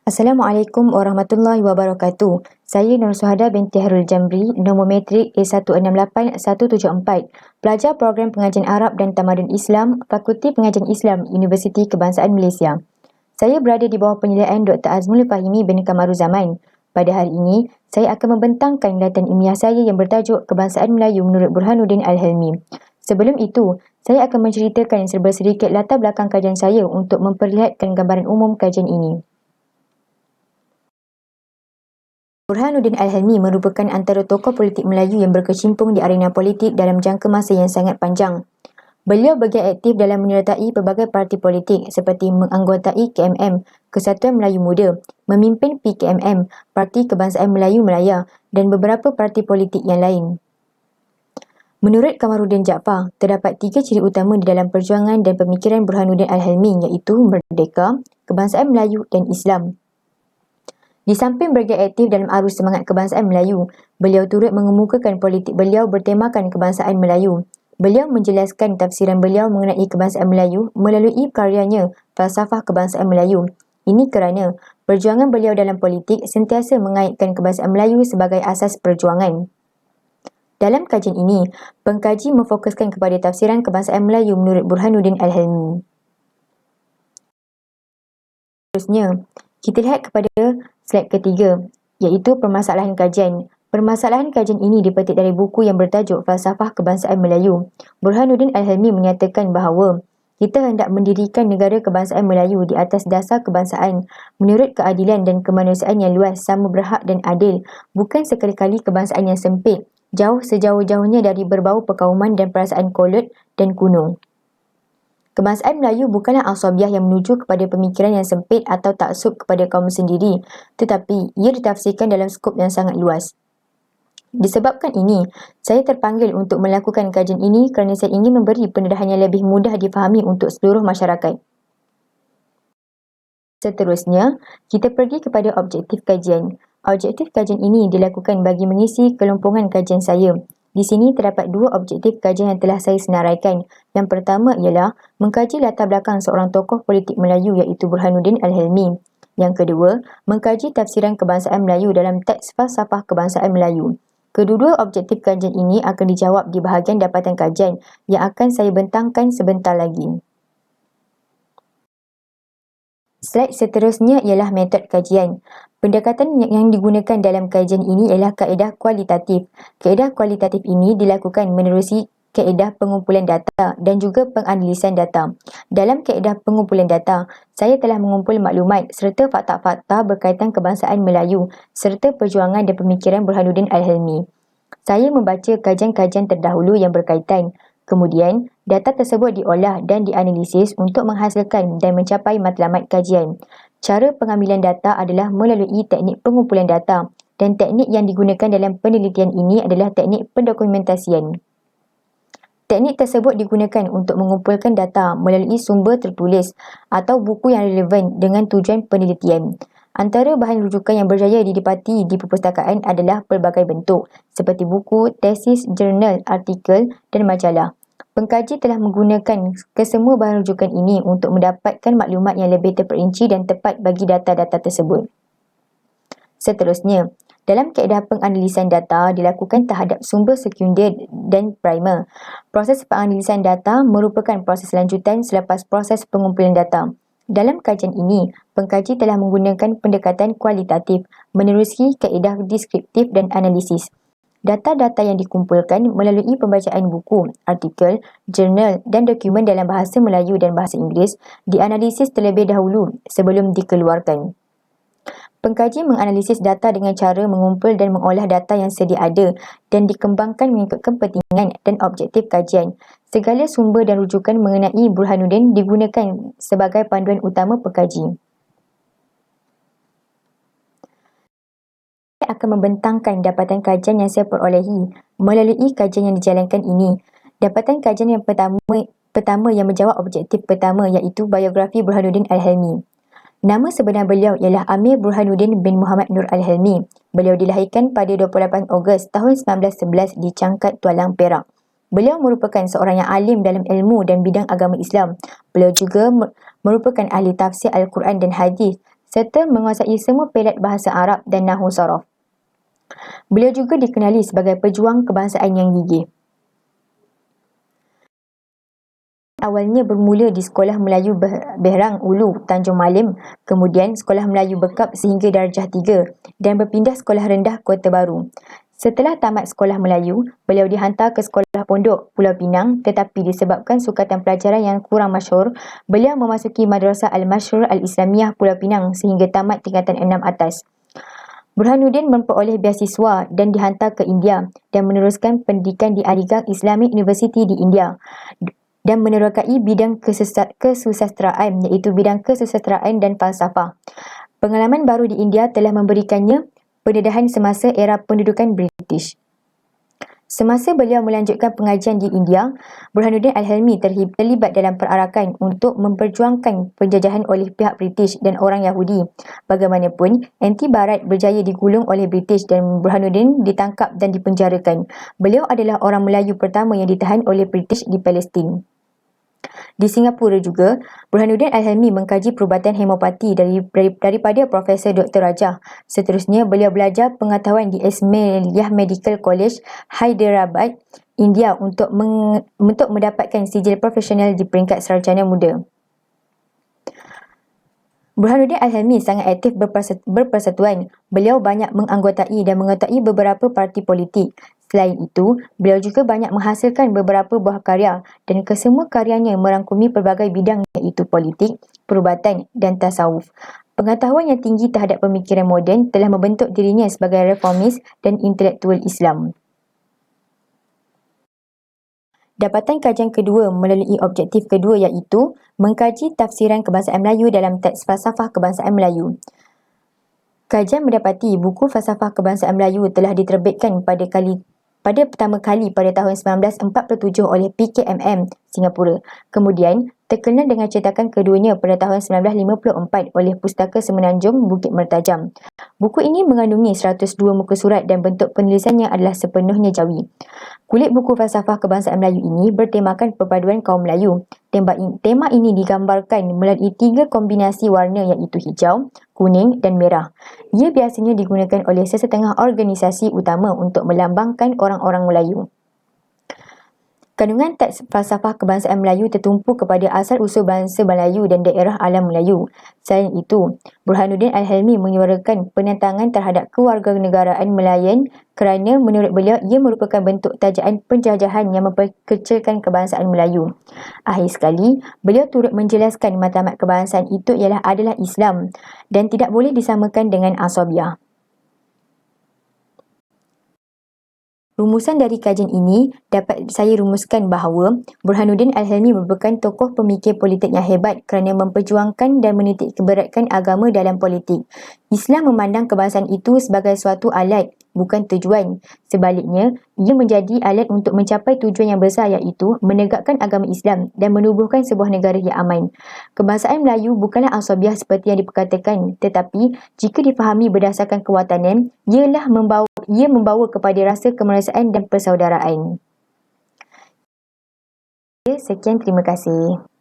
Assalamualaikum warahmatullahi wabarakatuh. Saya Nur Suhada binti Harul Jamri, nombor matrik A168174, pelajar program pengajian Arab dan Tamadun Islam, Fakulti Pengajian Islam, Universiti Kebangsaan Malaysia. Saya berada di bawah penyelidikan Dr. Azmul Fahimi bin Kamaruzaman. Pada hari ini, saya akan membentangkan latihan ilmiah saya yang bertajuk Kebangsaan Melayu menurut Burhanuddin Al-Hilmi. Sebelum itu, saya akan menceritakan serba sedikit latar belakang kajian saya untuk memperlihatkan gambaran umum kajian ini. Burhanuddin Al-Hilmi merupakan antara tokoh politik Melayu yang berkecimpung di arena politik dalam jangka masa yang sangat panjang. Beliau bergiat aktif dalam menyertai pelbagai parti politik seperti menganggotai KMM, Kesatuan Melayu Muda, memimpin PKMM, Parti Kebangsaan Melayu Melaya dan beberapa parti politik yang lain. Menurut Kamaruddin Jaafar, terdapat 3 ciri utama di dalam perjuangan dan pemikiran Burhanuddin Al-Hilmi iaitu merdeka, kebangsaan Melayu dan Islam. Di samping bergiat aktif dalam arus semangat kebangsaan Melayu, beliau turut mengemukakan politik beliau bertemakan kebangsaan Melayu. Beliau menjelaskan tafsiran beliau mengenai kebangsaan Melayu melalui karyanya Falsafah Kebangsaan Melayu. Ini kerana perjuangan beliau dalam politik sentiasa mengaitkan kebangsaan Melayu sebagai asas perjuangan. Dalam kajian ini, pengkaji memfokuskan kepada tafsiran kebangsaan Melayu menurut Burhanuddin Al-Hilmi. Seterusnya, kita lihat kepada slide ketiga, iaitu permasalahan kajian. Permasalahan kajian ini dipetik dari buku yang bertajuk Falsafah Kebangsaan Melayu. Burhanuddin Al-Hilmi menyatakan bahawa kita hendak mendirikan negara kebangsaan Melayu di atas dasar kebangsaan menurut keadilan dan kemanusiaan yang luas, sama berhak dan adil, bukan sekali-kali kebangsaan yang sempit, jauh sejauh-jauhnya dari berbau perkauman dan perasaan kolot dan kuno. Kebangsaan Melayu bukanlah asabiah yang menuju kepada pemikiran yang sempit atau taksub kepada kaum sendiri, tetapi ia ditafsirkan dalam skop yang sangat luas. Disebabkan ini, saya terpanggil untuk melakukan kajian ini kerana saya ingin memberi pendedahan yang lebih mudah difahami untuk seluruh masyarakat. Seterusnya, kita pergi kepada objektif kajian. Objektif kajian ini dilakukan bagi mengisi kelompongan kajian saya. Di sini terdapat 2 objektif kajian yang telah saya senaraikan. Yang pertama ialah mengkaji latar belakang seorang tokoh politik Melayu iaitu Burhanuddin Al-Hilmi. Yang kedua, mengkaji tafsiran kebangsaan Melayu dalam teks Falsafah Kebangsaan Melayu. Kedua-dua objektif kajian ini akan dijawab di bahagian dapatan kajian yang akan saya bentangkan sebentar lagi. Slide seterusnya ialah metod kajian. Pendekatan yang digunakan dalam kajian ini ialah kaedah kualitatif. Kaedah kualitatif ini dilakukan menerusi kaedah pengumpulan data dan juga penganalisan data. Dalam kaedah pengumpulan data, saya telah mengumpul maklumat serta fakta-fakta berkaitan kebangsaan Melayu serta perjuangan dan pemikiran Burhanuddin Al-Hilmi. Saya membaca kajian-kajian terdahulu yang berkaitan. Kemudian, data tersebut diolah dan dianalisis untuk menghasilkan dan mencapai matlamat kajian. Cara pengambilan data adalah melalui teknik pengumpulan data dan teknik yang digunakan dalam penelitian ini adalah teknik pendokumentasian. Teknik tersebut digunakan untuk mengumpulkan data melalui sumber tertulis atau buku yang relevan dengan tujuan penelitian. Antara bahan rujukan yang berjaya didapati di perpustakaan adalah pelbagai bentuk, seperti buku, tesis, jurnal, artikel dan majalah. Pengkaji telah menggunakan kesemua bahan rujukan ini untuk mendapatkan maklumat yang lebih terperinci dan tepat bagi data-data tersebut. Seterusnya, dalam kaedah penganalisan data dilakukan terhadap sumber sekunder dan primer. Proses penganalisan data merupakan proses lanjutan selepas proses pengumpulan data. Dalam kajian ini, pengkaji telah menggunakan pendekatan kualitatif menerusi kaedah deskriptif dan analisis. Data-data yang dikumpulkan melalui pembacaan buku, artikel, jurnal dan dokumen dalam bahasa Melayu dan bahasa Inggeris dianalisis terlebih dahulu sebelum dikeluarkan. Pengkaji menganalisis data dengan cara mengumpul dan mengolah data yang sedia ada dan dikembangkan mengikut kepentingan dan objektif kajian. Segala sumber dan rujukan mengenai Burhanuddin digunakan sebagai panduan utama pengkaji. Saya akan membentangkan dapatan kajian yang saya perolehi melalui kajian yang dijalankan ini. Dapatan kajian yang pertama yang menjawab objektif pertama iaitu biografi Burhanuddin Al-Hilmi. Nama sebenar beliau ialah Amir Burhanuddin bin Muhammad Nur Al-Hilmi. Beliau dilahirkan pada 28 Ogos tahun 1911 di Cangkat, Tualang, Perak. Beliau merupakan seorang yang alim dalam ilmu dan bidang agama Islam. Beliau juga merupakan ahli tafsir Al-Quran dan hadis serta menguasai semua pelat bahasa Arab dan Nahwu Sorof. Beliau juga dikenali sebagai pejuang kebangsaan yang gigih. Awalnya bermula di Sekolah Melayu Behrang Ulu, Tanjung Malim, kemudian Sekolah Melayu Bekap sehingga darjah 3 dan berpindah Sekolah Rendah Kota Baru. Setelah tamat Sekolah Melayu, beliau dihantar ke Sekolah Pondok Pulau Pinang, tetapi disebabkan sukatan pelajaran yang kurang masyhur, beliau memasuki Madrasah Al-Masyhur Al-Islamiyah Pulau Pinang sehingga tamat tingkatan 6 atas. Burhanuddin memperoleh beasiswa dan dihantar ke India dan meneruskan pendidikan di Aligarh Islamic University di India dan menerokai bidang kesusasteraan iaitu bidang kesusasteraan dan falsafah. Pengalaman baru di India telah memberikannya pendedahan semasa era pendudukan British. Semasa beliau melanjutkan pengajian di India, Burhanuddin Al-Hilmi terlibat dalam perarakan untuk memperjuangkan penjajahan oleh pihak British dan orang Yahudi. Bagaimanapun, anti-Barat berjaya digulung oleh British dan Burhanuddin ditangkap dan dipenjarakan. Beliau adalah orang Melayu pertama yang ditahan oleh British di Palestin. Di Singapura juga, Burhanuddin Al-Hilmi mengkaji perubatan homopati daripada Profesor Dr. Rajah. Seterusnya, beliau belajar pengetahuan di Ismailiyah Medical College, Hyderabad, India untuk mendapatkan sijil profesional di peringkat sarjana muda. Burhanuddin Al-Hilmi sangat aktif berpersatuan. Beliau banyak menganggotai dan mengetuai beberapa parti politik. Selain itu, beliau juga banyak menghasilkan beberapa buah karya dan kesemua karyanya merangkumi pelbagai bidang iaitu politik, perubatan dan tasawuf. Pengetahuan yang tinggi terhadap pemikiran moden telah membentuk dirinya sebagai reformis dan intelektual Islam. Dapatan kajian kedua melalui objektif kedua iaitu mengkaji tafsiran kebangsaan Melayu dalam teks falsafah kebangsaan Melayu. Kajian mendapati buku falsafah kebangsaan Melayu telah diterbitkan pada pertama kali pada tahun 1947 oleh PKMM Singapura. Kemudian, terkenal dengan cetakan keduanya pada tahun 1954 oleh Pustaka Semenanjung Bukit Mertajam. Buku ini mengandungi 102 muka surat dan bentuk penulisannya adalah sepenuhnya Jawi. Kulit buku falsafah kebangsaan Melayu ini bertemakan perpaduan kaum Melayu. Tema ini digambarkan melalui 3 kombinasi warna iaitu hijau, kuning dan merah. Ia biasanya digunakan oleh sesetengah organisasi utama untuk melambangkan orang-orang Melayu. Kandungan teks falsafah kebangsaan Melayu tertumpu kepada asal-usul bangsa Melayu dan daerah alam Melayu. Selain itu, Burhanuddin Al-Hilmi menyuarakan penentangan terhadap kewarganegaraan Melayan kerana menurut beliau ia merupakan bentuk tajaan penjajahan yang memperkecilkan kebangsaan Melayu. Akhir sekali, beliau turut menjelaskan matlamat kebangsaan itu adalah Islam dan tidak boleh disamakan dengan Asabiah. Rumusan dari kajian ini dapat saya rumuskan bahawa Burhanuddin Al-Hilmi merupakan tokoh pemikir politik yang hebat kerana memperjuangkan dan menitik keberatkan agama dalam politik. Islam memandang kebangsaan itu sebagai suatu alat, bukan tujuan. Sebaliknya, ia menjadi alat untuk mencapai tujuan yang besar iaitu menegakkan agama Islam dan menubuhkan sebuah negara yang aman. Kebangsaan Melayu bukanlah asabiah seperti yang diperkatakan, tetapi jika difahami berdasarkan kewatanan, ia membawa kepada rasa kemanusiaan dan persaudaraan. Sekian, terima kasih.